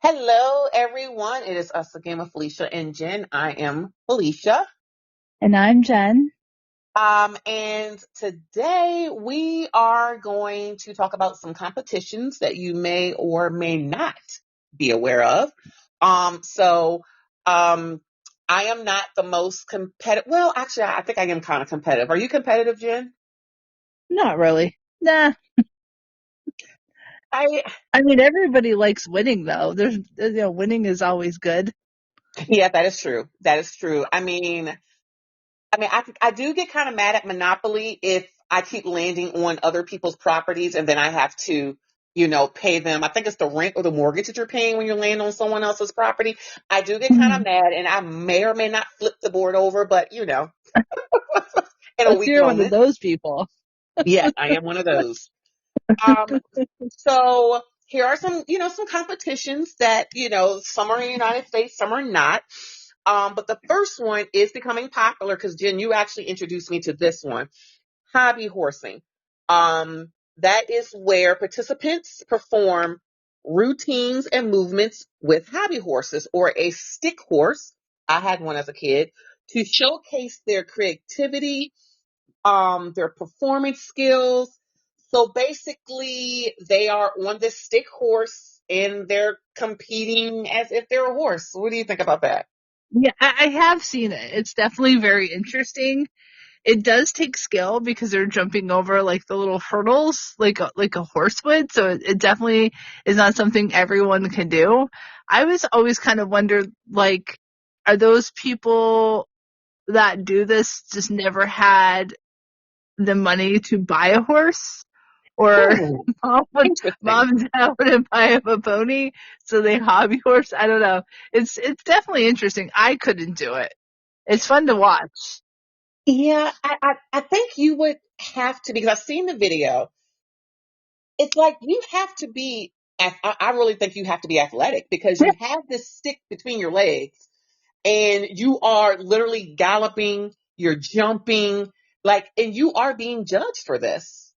Hello, everyone. It is us again with Felicia and Jen. I am Felicia. And I'm Jen. And today we are going to talk about some competitions that you may or may not be aware of. So, um, I am not the most competitive. Well, actually, I think I am kind of competitive. Are you competitive, Jen? Not really. Nah. I, I mean, everybody likes winning, though. Winning is always good. yeah, that is true. That is true. I do get kind of mad at Monopoly if I keep landing on other people's properties and then I have to, pay them. I think it's the rent or the mortgage that you're paying when you land on someone else's property. I do get kind of Mhm. mad and I may or may not flip the board over, but in a But weak you're one of moment. those people. Yes, I am one of those. Um, so here are some competitions that, some are in the United States, some are not. But the first one is becoming popular because Jen, you actually introduced me to this one. Hobby horsing. That is where participants perform routines and movements with hobby horses or a stick horse. I had one as a kid to showcase their creativity, their performance skills. So basically, they are on this stick horse and they're competing as if they're a horse. What do you think about that? Yeah, I have seen it. It's definitely very interesting. It does take skill because they're jumping over like the little hurdles, like a horse would. So it definitely is not something everyone can do. I was always kind of wondered, like, are those people that do this just never had the money to buy a horse, or Hmm, mom interesting. and dad wouldn't buy him a pony, so they hobby horse. I don't know. It's definitely interesting. I couldn't do it. It's fun to watch. Yeah, I think you would have to because I've seen the video. It's like you have to be, I really think you have to be athletic because you have this stick between your legs and you are literally galloping, you're jumping, and you are being judged for this.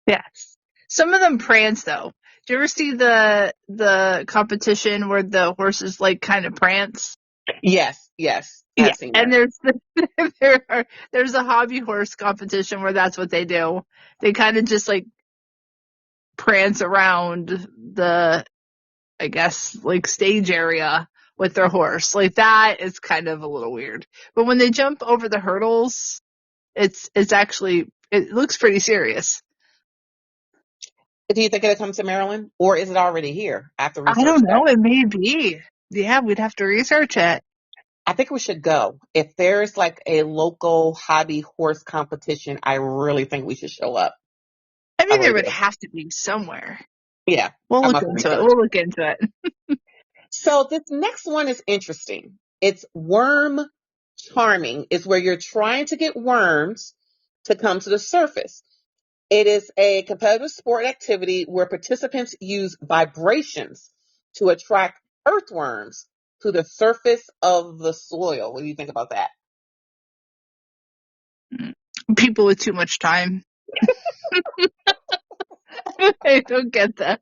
Yes. Some of them prance though. Do you ever see the competition where the horses like kind of prance? Yes, yes, Yeah, I've seen and that. there's a hobby horse competition where that's what they do. They kind of just like prance around the, I guess, like stage area with their horse. Like that is kind of a little weird. But when they jump over the hurdles, it's actually, it looks pretty serious. Do you think it'll come to Maryland or is it already here? I have to I research don't that. know. It may be. Yeah, we'd have to research it. I think we should go. If there's like a local hobby horse competition, I really think we should show up. I I mean, there really would do. have to be somewhere. Yeah, We'll I look must into it. research. We'll look into it. So this next one is interesting. It's worm charming. It's where you're trying to get worms to come to the surface. It is a competitive sport activity where participants use vibrations to attract earthworms to the surface of the soil. What do you think about that? People with too much time. I don't get that.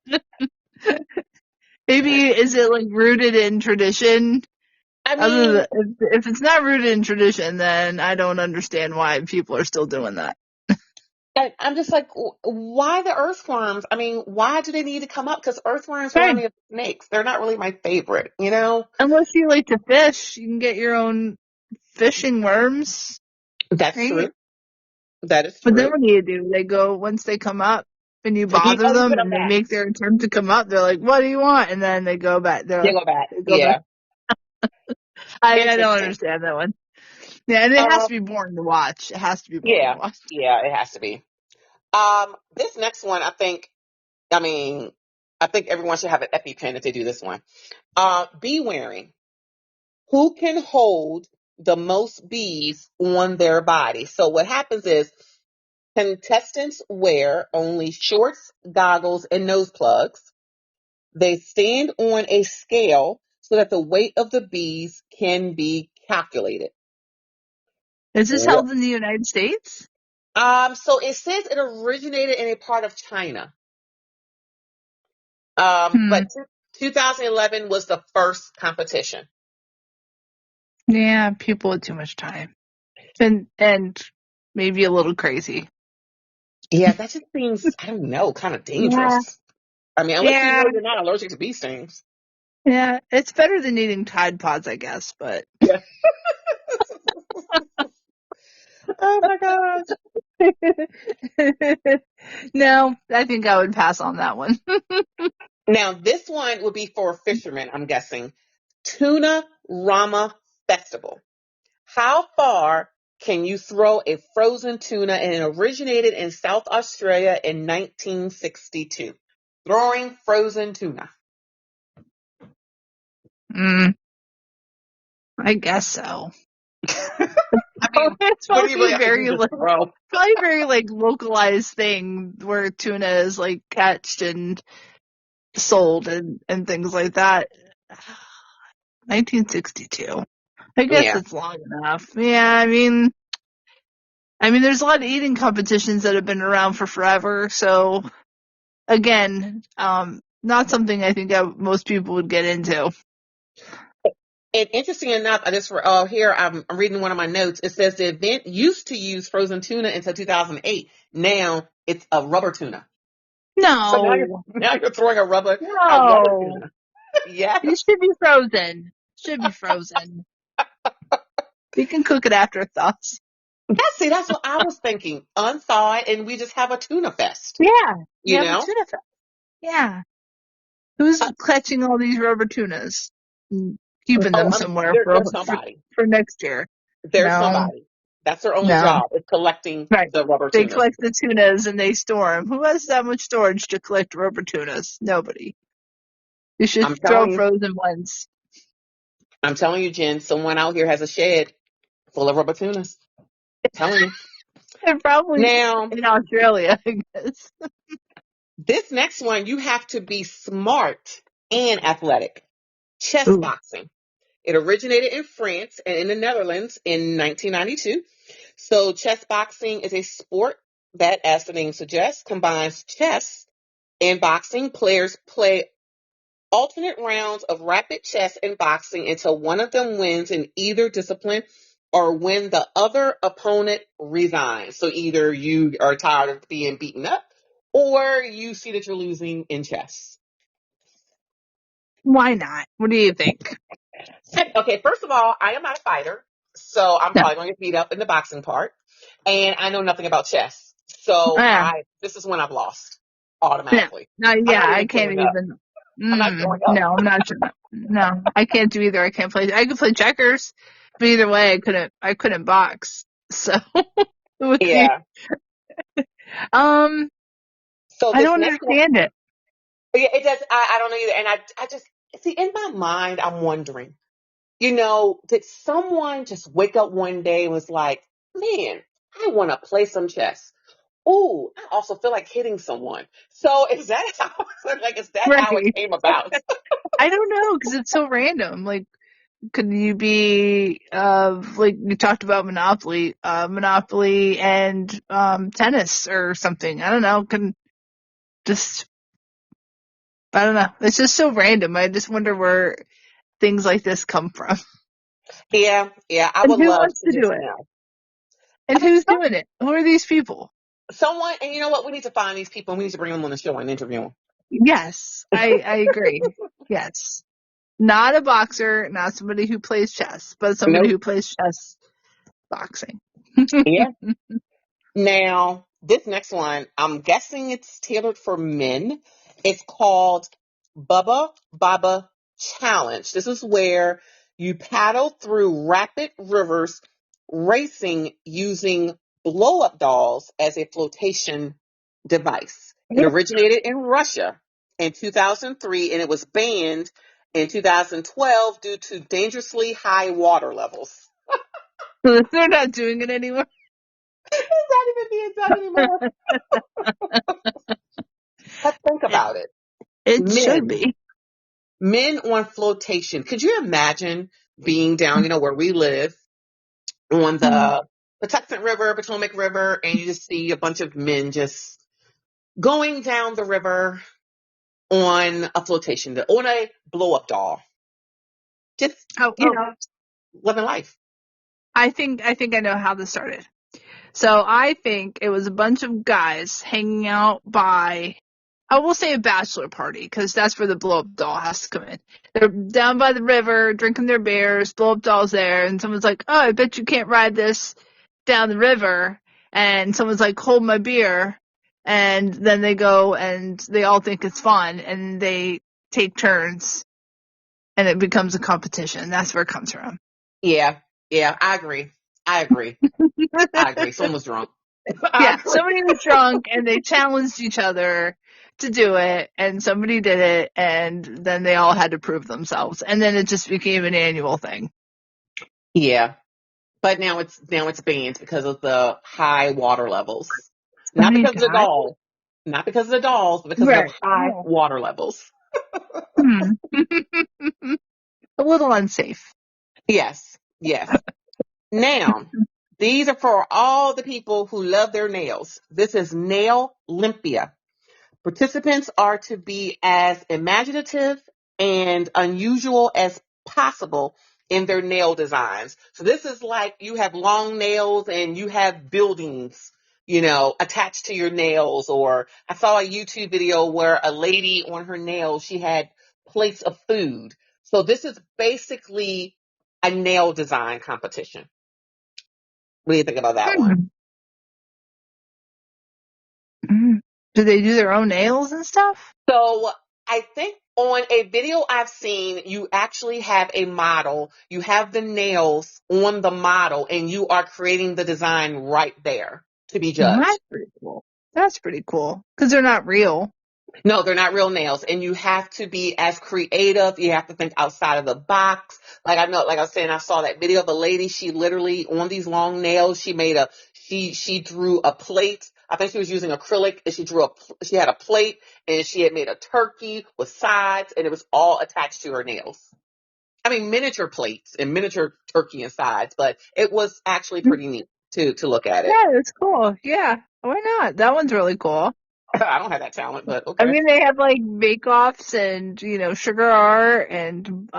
Maybe is it like rooted in tradition? I Other mean, than if it's not rooted in tradition, then I don't understand why people are still doing that. I'm just like, why the earthworms? I mean, why do they need to come up? Because earthworms remind Right. me of snakes. They're not really my favorite, you know? Unless you like to fish, you can get your own fishing worms, That's right? true. That is But then true. what do? They go once they come up and you You bother always put them them and they back. make their attempt to come up. They're like, "What do you want?" And then they go back. You go back. They go back. Yeah. I don't Interesting. understand that one. Yeah, and it has Um, to be boring to watch. It has to be boring to yeah. watch. Yeah, it has to be. This next one, I mean, I think everyone should have an EpiPen if they do this one. Bee wearing. Who can hold the most bees on their body? So what happens is contestants wear only shorts, goggles, and nose plugs. They stand on a scale so that the weight of the bees can be calculated. Is this What? held in the United States? So it says it originated in a part of China. But Hmm. 2011 was the first competition. Yeah, people with too much time. And maybe a little crazy. Yeah, that just seems, I don't know, kind of Yeah. dangerous. I mean, unless you Yeah. know you're not allergic to bee stings. Yeah. It's better than eating Tide Pods, I guess, but Yeah. Oh my gosh. no, I think I would pass on that one. Now, this one would be for fishermen, I'm guessing. Tuna Rama Festival. How far can you throw a frozen tuna? And it originated in South Australia in 1962. Throwing frozen tuna. Mm, I guess so. I mean, It's what do you probably really have to do very to throw? probably very like localized thing where tuna is like catched and sold and things like that. 1962. I guess Yeah. it's long enough. Yeah, I mean, there's a lot of eating competitions that have been around for forever. So again, not something I think most people would get into. And interesting enough, I just here I'm reading one of my notes. It says the event used to use frozen tuna until 2008. Now it's a rubber tuna. So now you're No, now you're throwing a rubber no, tuna. Yeah. it should be frozen. Should be frozen. You can cook it after thoughts. That's what I was thinking. Unthaw it, and we just have a tuna fest. Yeah, you You have a know? tuna fest. Yeah. Who's Uh, catching all these rubber tunas and keeping oh, them somewhere there's somebody. for next year? There's No, somebody. That's their only no. job is collecting Right. the rubber They tunas. collect the tunas and they store them. Who has that much storage to collect rubber tunas? Nobody. You should I'm throw telling you. frozen ones. I'm telling you, Jen. Someone out here has a shed full of rubber tunas. Telling you. And probably Now, in Australia, I guess. this next one, you have to be smart and athletic. Chess Ooh. boxing. It originated in France and in the Netherlands in 1992. So, chess boxing is a sport that, as the name suggests, combines chess and boxing. Players play alternate rounds of rapid chess and boxing until one of them wins in either discipline or when the other opponent resigns. So, either you are tired of being beaten up or you see that you're losing in chess. Why not? What do you think? Okay, first of all, I am not a fighter, so I'm No. probably going to get beat up in the boxing part. And I know nothing about chess, so Yeah. this is when I've lost No. automatically. No, I'm yeah, not I even can't showing up. even. I'm not showing up. No, I'm not sure. No, I can't do either. I can't play. I could play checkers, but either way, I couldn't. I couldn't box. So it would be. Yeah. Um, So I this don't next one, understand it. yeah, it does. I don't know either. And I just see in my mind, I'm wondering, did someone just wake up one day and was like, man, I want to play some chess. Ooh, I also feel like hitting someone. So is that how is that how it Right. came about? I don't know because it's so random. Like, could you be like you talked about Monopoly and tennis or something? I don't know. Can just I don't know. It's just so random. I just wonder where things like this come from. Yeah, I And would who love wants to to do just it? know. I And mean, who's doing it? Who are these people? someone, and you know what? We need to find these people and we need to bring them on the show and interview them. Yes, I agree. Yes. Not a boxer, not somebody who plays chess, but somebody Nope. who plays chess boxing. Yeah. Now, this next one, I'm guessing it's tailored for men. It's called Bubba Baba Challenge. This is where you paddle through rapid rivers, racing using blow up dolls as a flotation device. It originated in Russia in 2003 and it was banned in 2012 due to dangerously high water levels. They're not doing it anymore. It's not even being done anymore. But think It, about it. it should Men, be. men on flotation. Could you imagine being down, where we live on Mm. the Patuxent River, Potomac River, and you just see a bunch of men just going down the river on a flotation, on a blow up doll. Just, Oh, you know, living life. I think I know how this started. So I think it was a bunch of guys hanging out by, I will say a bachelor party, because that's where the blow up doll has to come in. They're down by the river drinking their beers, blow up doll's there, and someone's like, "Oh, I bet you can't ride this down the river." And someone's like, "Hold my beer." And then they go and they all think it's fun and they take turns and it becomes a competition. That's where it comes from. Yeah. Yeah. I agree. I agree. I agree. Someone was drunk. I Yeah, agree. somebody was drunk and they challenged each other to do it, and somebody did it, and then they all had to prove themselves, and then it just became an annual thing. Yeah. But now it's banned because of the high water levels. Not Somebody because of the died? doll. Not because of the dolls, but because of the Right. high Oh. water levels. Hmm. A little unsafe. Yes. Yes. Now, these are for all the people who love their nails. This is Nail Limpia. Participants are to be as imaginative and unusual as possible in their nail designs. So this is like you have long nails and you have buildings, attached to your nails. Or I saw a YouTube video where a lady on her nails, she had plates of food. So this is basically a nail design competition. What do you think about that one? Hmm. Hmm. Do they do their own nails and stuff? So I think on a video I've seen, you actually have a model. You have the nails on the model and you are creating the design right there to be That's judged. pretty cool. That's pretty cool. Because they're not real. No, they're not real nails. And you have to be as creative. You have to think outside of the box. Like I was saying, I saw that video of a lady. She literally on these long nails, she drew a plate. I think she was using acrylic and she had a plate and she had made a turkey with sides and it was all attached to her nails. I mean, miniature plates and miniature turkey and sides, but it was actually pretty neat to look at it. Yeah, that's cool. Yeah. Why not? That one's really cool. I don't have that talent, but I okay. mean, they have like bake-offs and, sugar art and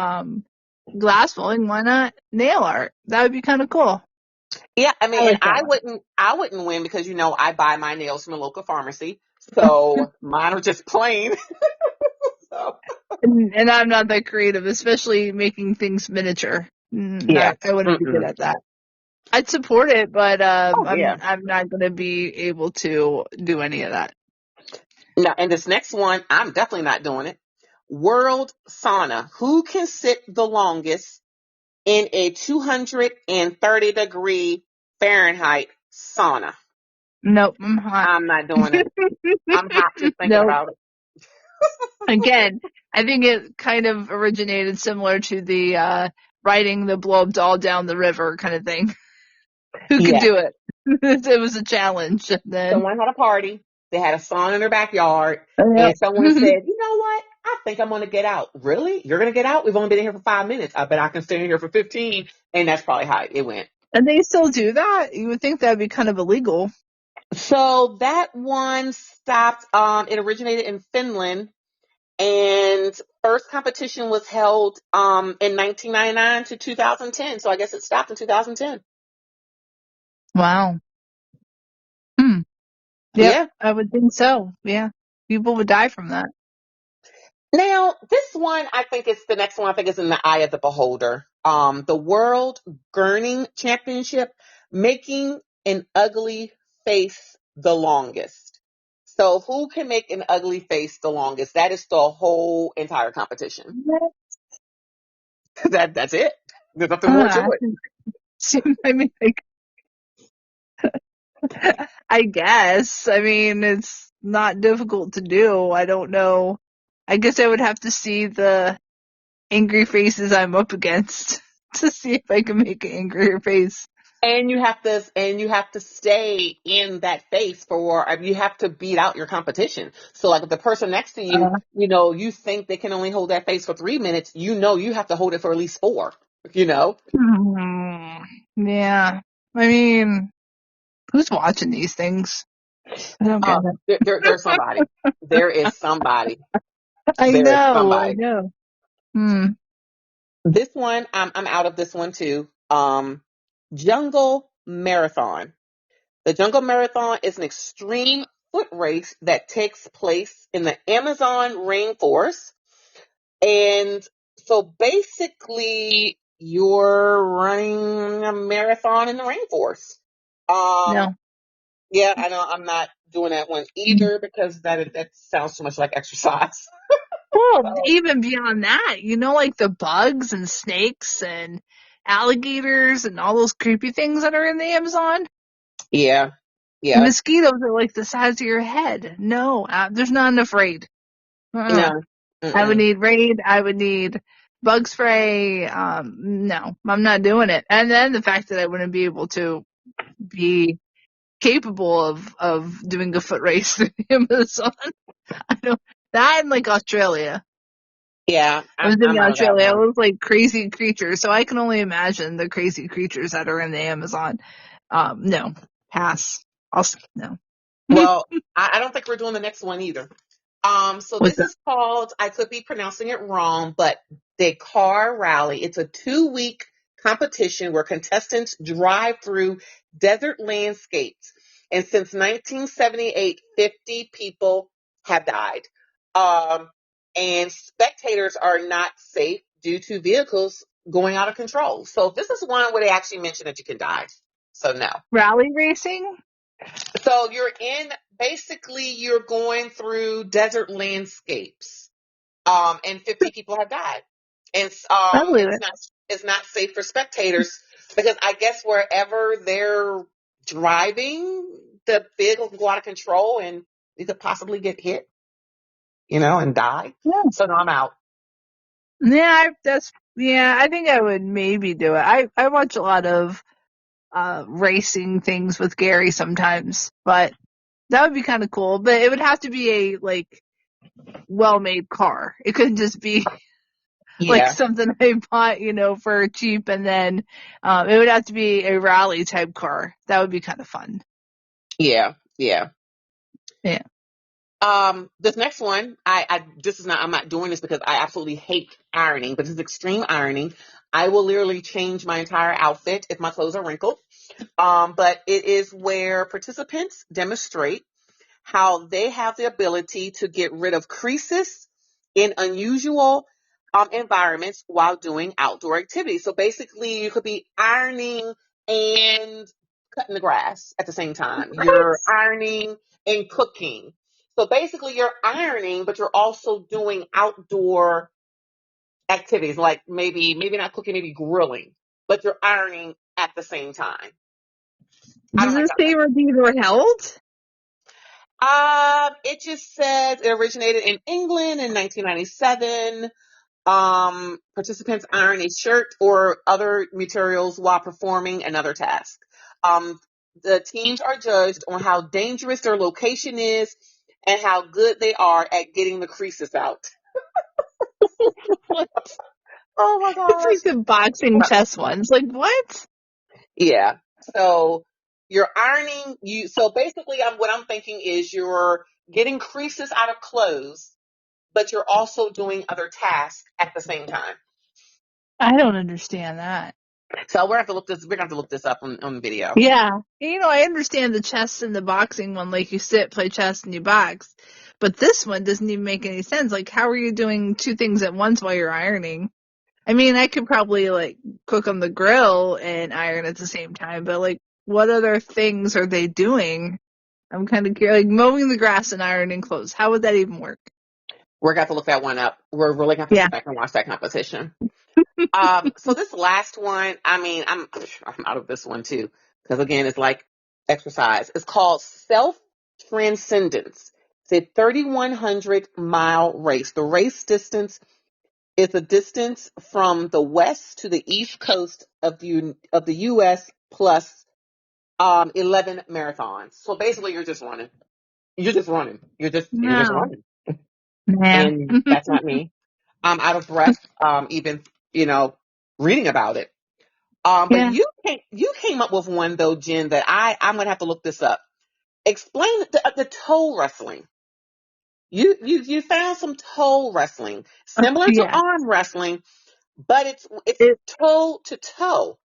glass blowing. Why not nail art? That would be kind of cool. Yeah, I I mean, and like that one. I wouldn't win because I buy my nails from a local pharmacy, so mine are just plain. So And I'm not that creative, especially making things miniature. yeah, I wouldn't be good mm-mm. at that. I'd support it, but Oh yeah. I'm not going to be able to do any of that. Now, and this next one, I'm definitely not doing it. World sauna. Who can sit the longest in a 230-degree Fahrenheit sauna? Nope, I'm hot. I'm not doing it. I'm hot just thinking Nope. about it. Again, I think it kind of originated similar to the riding the blow up doll down the river kind of thing. Who could Yeah. do it? It was a challenge. And then, Someone had a party. They had a sauna in their backyard, yep. and someone said, "You know what? I think I'm going to get out." Really? You're going to get out? We've only been in here for 5 minutes. I bet I can stay in here for 15. And that's probably how it went. And they still do that. You would think that'd be kind of illegal. So that one stopped. It originated in Finland, and first competition was held in 1999 to 2010. So I guess it stopped in 2010. Wow. Hmm. Yep, Yeah. I would think so. Yeah, people would die from that. Now, this one, I think it's the next one. I think is in the eye of the beholder. The World Gurning Championship, making an ugly face the longest. So, who can make an ugly face the longest? That is the whole entire competition. That's it. There's nothing more to I it. I mean, like, I guess. I mean, it's not difficult to do. I don't know. I guess I would have to see the angry faces I'm up against to see if I can make an angrier face. And you have to stay in that face for, you have to beat out your competition. So like if the person next to you, Uh, you think they can only hold that face for 3 minutes, you have to hold it for at least four, you know? hmm, yeah. I mean, who's watching these things? I don't get it. There's somebody. There is somebody. I There is know, I somebody. know. Hmm. This one, I'm out of this one too. Jungle Marathon. The Jungle Marathon is an extreme foot race that takes place in the Amazon rainforest. And so basically, you're running a marathon in the rainforest. Um, No. yeah, I know I'm not doing that one either because that sounds too much like exercise. Well, So, even beyond that, like the bugs and snakes and alligators and all those creepy things that are in the Amazon. yeah, The yeah, mosquitoes are like the size of your head. No, there's not enough raid. Uh-uh. no, I would mm-mm. need raid. I would need bug spray. No, I'm not doing it. And then the fact that I wouldn't be able to be capable of doing a foot race through the Amazon. I don't. That and like Australia. Yeah, I was in I'm out of that Australia. It one. was like crazy creatures, so I can only imagine the crazy creatures that are in the Amazon. No, pass. No. Well, I don't think we're doing the next one either. So What's this that? is called, I could be pronouncing it wrong, but Dakar Rally. It's a 2 week competition where contestants drive through desert landscapes. And since 1978, 50 people have died. Um, and spectators are not safe due to vehicles going out of control. So this is one where they actually mention that you can die. So no. Rally racing? So basically you're going through desert landscapes. And 50 people have died. And I believe it's it. not safe for spectators because I guess wherever they're driving, the vehicle can go out of control and you could possibly get hit, and die. Yeah. So no, I'm out. Yeah, I think I would maybe do it. I watch a lot of racing things with Gary sometimes, but that would be kind of cool. But it would have to be a like well-made car. It couldn't just be like Yeah, something I bought, for cheap, and then it would have to be a rally type car. That would be kind of fun. yeah, yeah. Yeah. This next one, I'm not doing this because I absolutely hate ironing, but this is extreme ironing. I will literally change my entire outfit if my clothes are wrinkled. But it is where participants demonstrate how they have the ability to get rid of creases in unusual environments while doing outdoor activities. So basically, you could be ironing and cutting the grass at the same time. You're What? ironing and cooking. So basically, you're ironing, but you're also doing outdoor activities like maybe not cooking, maybe grilling, but you're ironing at the same time. I Does don't like this that say one. where these were held? It just says it originated in England in 1997. Participants iron a shirt or other materials while performing another task. Um, the teams are judged on how dangerous their location is and how good they are at getting the creases out. What? Oh my It's like gosh. the boxing chess ones. Like what? Yeah. So you're ironing so basically what I'm thinking is you're getting creases out of clothes, but you're also doing other tasks at the same time. I don't understand that. So we're gonna have to look this up on video. Yeah. I understand the chess and the boxing one, like you sit, play chess, and you box. But this one doesn't even make any sense. Like, how are you doing two things at once while you're ironing? I mean, I could probably like cook on the grill and iron at the same time, but like, what other things are they doing? I'm kind of curious. Like mowing the grass and ironing clothes. How would that even work? We're gonna have to look that one up. We're really gonna have to Yeah. sit back and watch that competition. So this last one, I mean, I'm out of this one too because again, it's like exercise. It's called self transcendence. It's a 3,100-mile race. The race distance is a distance from the west to the east coast of the U.S. plus 11 marathons. So basically, you're just running. You're just running. You're just No. running, Yeah. and that's not me. I'm out of breath. Even you know, reading about it. But Yeah. you came up with one though, Jen, that I'm gonna have to look this up. Explain the toe wrestling. You found some toe wrestling, similar to Yeah. arm wrestling, but it's It, toe to toe.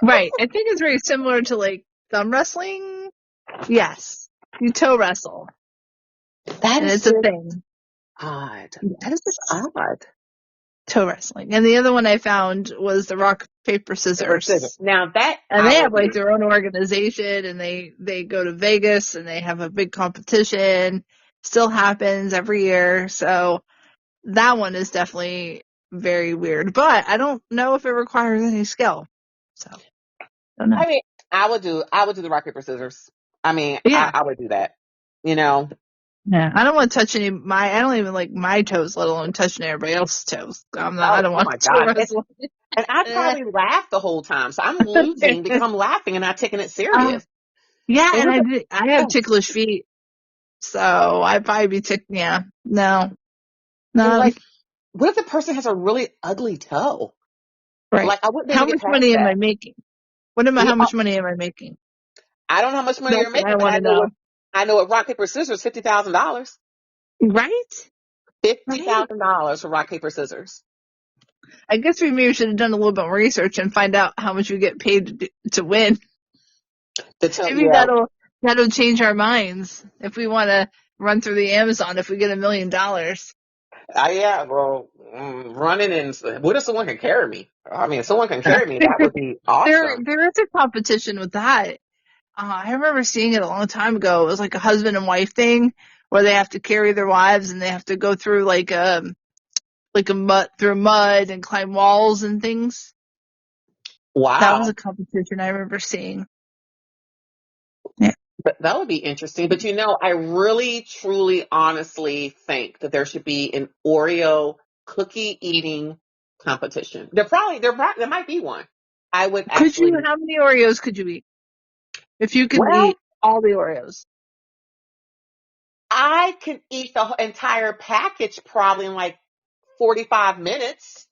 right. I think it's very similar to like thumb wrestling. Yes. You toe wrestle. That And is it's a just thing. odd. That is just Yes. odd. Toe wrestling. And the other one I found was the rock, paper, Ever since. scissors. Now that And I they will have like do. their own organization and they go to Vegas and they have a big competition. Still happens every year. So that one is definitely very weird. But I don't know if it requires any skill. So don't know. I mean, I would do the rock paper scissors. I mean, Yeah. I would do that. You know. Yeah. I don't want to touch I don't even like my toes, let alone touching everybody else's toes. I Oh, don't oh want my to God. wrestle. And I Eh. probably laugh the whole time, so I'm losing because I'm laughing and not taking it uh, serious. yeah. And And what the, I have yeah, ticklish feet. So I'd probably be yeah. No. and No. like, what if the person has a really ugly toe? Right. Like, I wouldn't be able How to get much past money am that. I making? Yeah, How much money am I making? I don't know how much money That's you're what I making, but want to know. I know what rock paper scissors $50,000. Right? Fifty Right? thousand dollars for rock paper scissors. I guess we maybe should have done a little bit more research and find out how much we get paid to win. The toe, Maybe yeah, that'll change our minds if we want to run through the Amazon if we get $1 million. yeah. Well, running and what if someone can carry me? I mean, if someone can carry me, that would be awesome. There is a competition with that. I remember seeing it a long time ago. It was like a husband and wife thing where they have to carry their wives and they have to go through like a mud and climb walls and things. That was Wow. a competition I remember seeing. Yeah. But that would be interesting. But I really, truly, honestly think that there should be an Oreo cookie eating competition. There might be one. I would actually, How many Oreos could you eat? If you could well, eat all the Oreos. I can eat the entire package probably in like 45 minutes.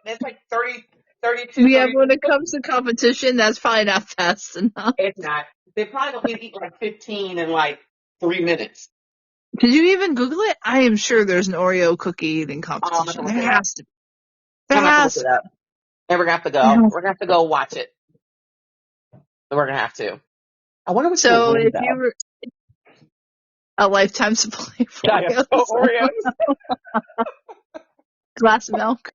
It's like 32, Yeah, but when 33 it cookies. comes to competition, that's probably not fast enough. It's not. They probably don't need to eat like 15 in like 3 minutes. Did you even Google it? I am sure there's an Oreo cookie eating Oh, I'm going to competition. There look it up. has to be. There I'm going to have to look has it to be. up. And we're going to have to There go. has We're to going to have to be. go watch it. We're going to have to. I wonder what you would So win if you though. were a lifetime supply of Diet Oreos, Oreos. glass of milk.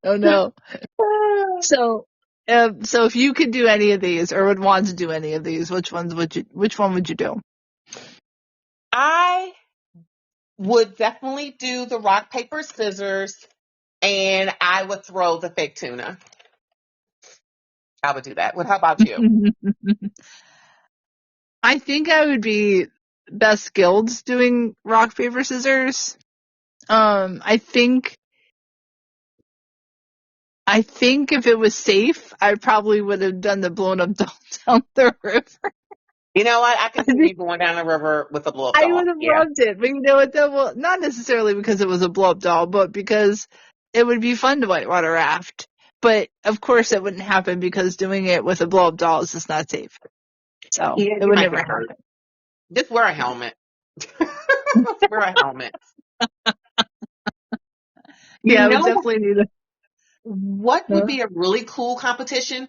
Oh no. So, so if you could do any of these or would want to do any of these, which one would you do? I would definitely do the rock, paper, scissors, and I would throw the fake tuna. I would do that. What? How about you? I think I would be best skilled doing rock, paper, scissors. I think if it was safe, I probably would have done the blown up doll down the river. You know what? I I can see think you going down the river with a blow up I doll. would have Yeah. loved it. But you know what though? Well, not necessarily because it was a blow up doll, but because it would be fun to whitewater raft. But of course it wouldn't happen because doing it with a blow up doll is just not safe. So Yeah, it you would might never get hurt. happen. Just wear a helmet. Wear a helmet. You Yeah, I would know definitely need what would be a really cool competition?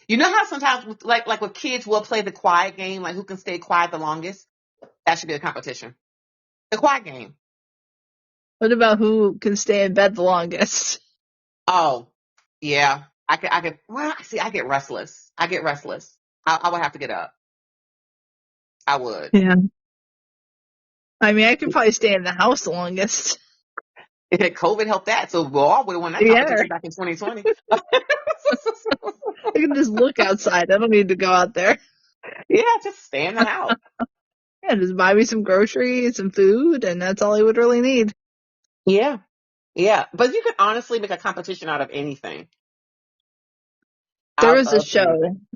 You know how sometimes like with kids we'll play the quiet game, like who can stay quiet the longest? That should be a competition. The quiet game. What about who can stay in bed the longest? Oh, yeah. I could well, see, I get restless. I get restless. I would have to get up. I would. Yeah. I mean, I could probably stay in the house the longest. COVID helped that. So well, I would have won that Yeah. competition back in 2020. I can just look outside. I don't need to go out there. Yeah, just stay in the house. Yeah, just buy me some groceries, some food, and that's all I would really need. Yeah. Yeah. But you could honestly make a competition out of anything. There Out was a of show anything.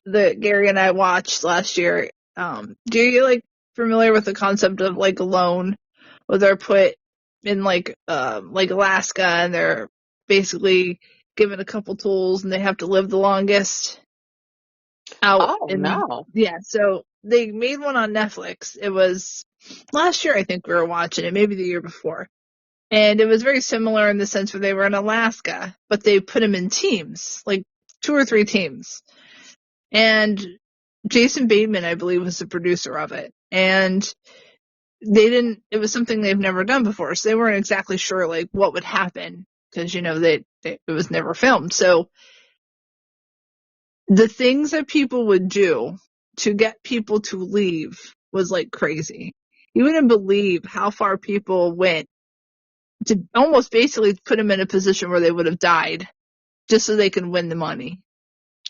that Gary and I watched last year. Do you like familiar with the concept of like a loan where they're put in like Alaska and they're basically given a couple tools and they have to live the longest out Oh in no. yeah, so they made one on Netflix. It was last year I think we were watching it, maybe the year before. And it was very similar in the sense where they were in Alaska, but they put them in teams, like 2 or 3 teams. And Jason Bateman, I believe, was the producer of it. And it was something they've never done before. So they weren't exactly sure like what would happen because, it was never filmed. So the things that people would do to get people to leave was like crazy. You wouldn't believe how far people went to almost basically put them in a position where they would have died just so they can win the money.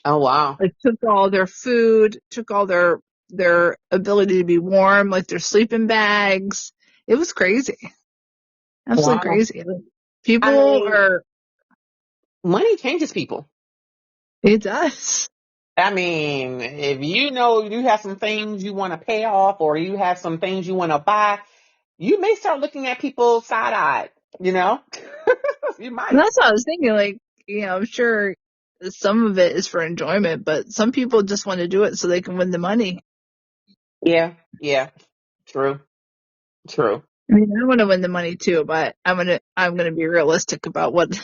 Oh, wow. Like took all their food, took all their ability to be warm, like their sleeping bags. It was crazy. Absolutely Wow. crazy. Like, I people mean, are, money changes people. it does. I mean, if you know you have some things you want to pay off or you have some things you want to buy, you may start looking at people side-eyed, you know? You And might. that's what I was thinking. Like, I'm sure some of it is for enjoyment, but some people just want to do it so they can win the money. Yeah, yeah, true, true. I mean, I want to win the money too, but I'm gonna be realistic about what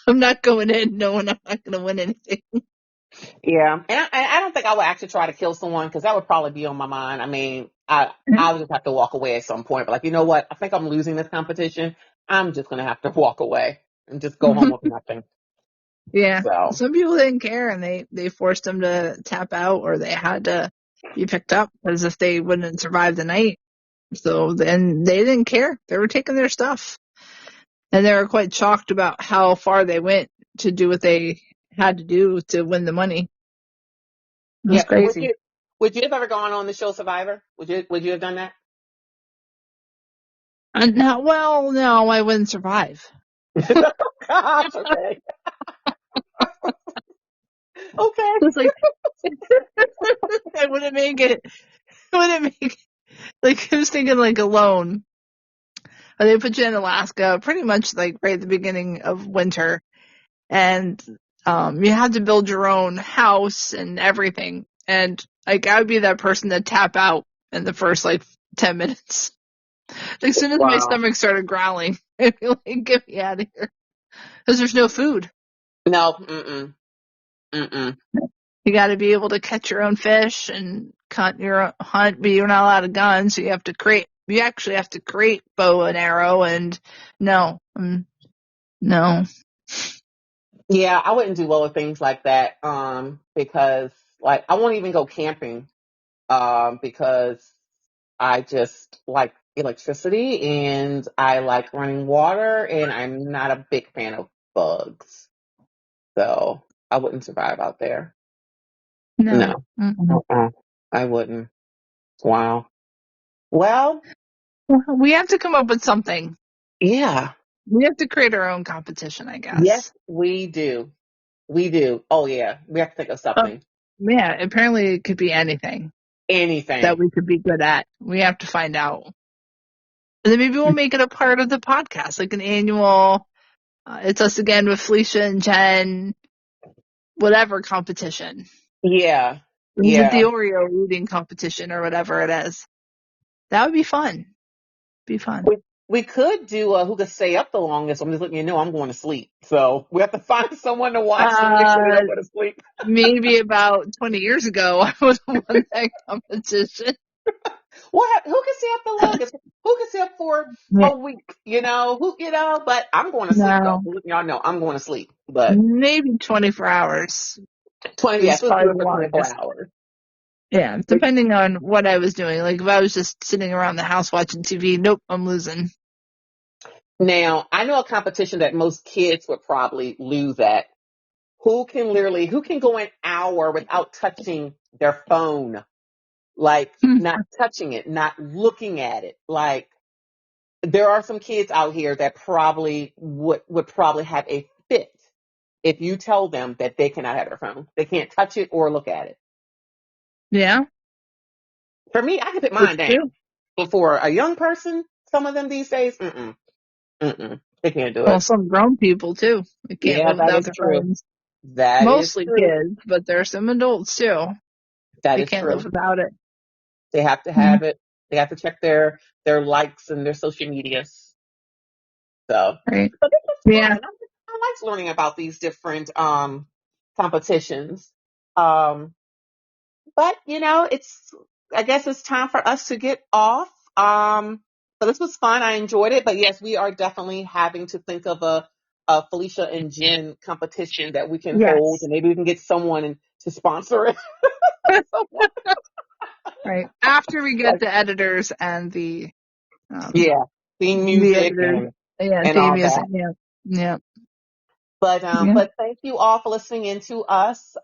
I'm not going in knowing I'm not gonna win anything. Yeah, and I don't think I would actually try to kill someone because that would probably be on my mind. I mean, I would just have to walk away at some point. But like, you know what? I think I'm losing this competition. I'm just gonna have to walk away and just go home with nothing. Yeah, So some people didn't care, and they forced them to tap out, or they had to be picked up as if they wouldn't survive the night. So then they didn't care; they were taking their stuff, and they were quite shocked about how far they went to do what they had to do to win the money. It was yeah, crazy. would you have ever gone on the show Survivor? Would you have done that? And now, well, no, I wouldn't survive. Gosh, okay, okay. It's like I wouldn't make it. I wouldn't make it. Like I was thinking, like alone. They put you in Alaska, pretty much like right at the beginning of winter, and you had to build your own house and everything. And like I would be that person that tap out in the first like 10 minutes. Like, as soon as my Wow. stomach started growling, I'd be like, "Get me out of here," because there's no food. No, mm-mm, mm-mm. You got to be able to catch your own fish and hunt your own hunt, but you're not allowed a gun, so you have to create. You actually have to create bow and arrow, and no, no, Yeah, I wouldn't do well with things like that. Because like I won't even go camping. Because I just like electricity and I like running water and I'm not a big fan of bugs. So I wouldn't survive out there. no. No. Mm-mm. Uh-uh. I wouldn't. Wow. Well, Well, we have to come up with something. yeah. We have to create our own competition, I Yes, guess. we do. We do. Oh yeah. We have to think of Oh, something. yeah, apparently it could be anything that Anything. we could be good at. We have to find out. And then maybe we'll make it a part of the podcast, like an annual, it's us again with Felicia and Jen, whatever competition. Yeah. With the Yeah. Oreo eating competition or whatever it is. That would be fun. Be fun. We could do who could stay up the longest. I'm just letting you know I'm going to sleep. So we have to find someone to watch to make sure we Uh, don't go to sleep. maybe about 20 years ago, I would have won that competition. Who can stay up the longest? Who can stay up for Yeah, a week? But I'm going to sleep though. no, I'm letting y'all know I'm going to sleep. But maybe 24 hours 20, is yes, let's do probably it the for 24 longest. hours. Yeah, depending on what I was doing. Like if I was just sitting around the house watching TV, nope, I'm losing. Now, I know a competition that most kids would probably lose at. Who can go an hour without touching their phone? Like not touching it, not looking at it. Like there are some kids out here that probably would probably have a fit if you tell them that they cannot have their phone. They can't touch it or look at it. Yeah, For me, I can put it's mine down. true. But for a young person, some of them these days, they can't do Well, it. some grown people too. They can't Yeah, live that without is their true. phones. That is Mostly true. kids, but there are some adults too. That They is can't live true. without it. They have to Mm. have it. They have to check their likes and their social medias. So, Right. but this was fun. Yeah. I liked learning about these different competitions. Um, but I guess it's time for us to get off. So this was fun. I enjoyed it. But yes, we are definitely having to think of a Felicia and Jen competition that we can hold, Yes. and maybe we can get someone to sponsor it. Someone Right. After we get like, the editors and um yeah, theme the music editors, yeah, and theme all music. that. Yeah. Yeah. Yeah. But thank you all for listening in to us.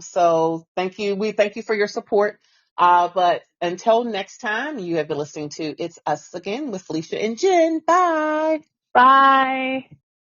So thank you. We thank you for your support. But until next time, you have been listening to It's Us Again with Felicia and Jen. Bye. Bye.